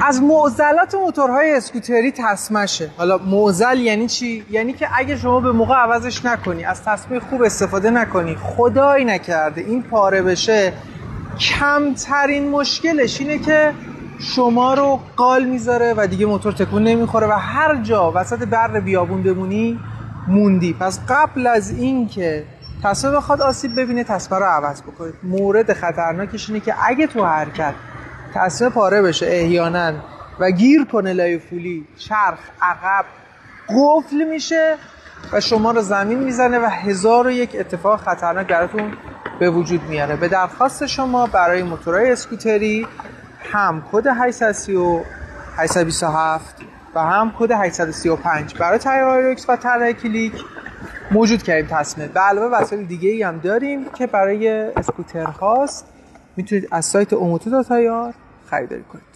از معضلات موتورهای اسکوتری تسمه‌شه. حالا معضل یعنی چی؟ یعنی که اگه شما به موقع عوضش نکنی، از تسمه خوب استفاده نکنی، خدایی نکرده این پاره بشه، کمترین مشکلش اینه که شما رو قال میذاره و دیگه موتور تکون نمیخوره و هر جا وسط بر بیابون بمونی موندی. پس قبل از این که تسمه بخواد آسیب ببینه، تسمه رو عوض بکنید. مورد خطرناکش اینه که اگه تو حرکت تسمه پاره بشه احیانا و گیر کنه لای فولی، چرخ عقب قفل میشه و شما رو زمین میزنه و 1001 اتفاق خطرناک براتون به وجود میاره. به درخواست شما برای موتورهای اسکوتری هم کد 827 و هم کد 835 برای تایر آیرکس و طرح کلیک موجود کردیم تسمه. به علاوه وسایل دیگه ای هم داریم که برای اسکوتر هاست. میتونید از سایت اوموتو.ir خریداری کنید.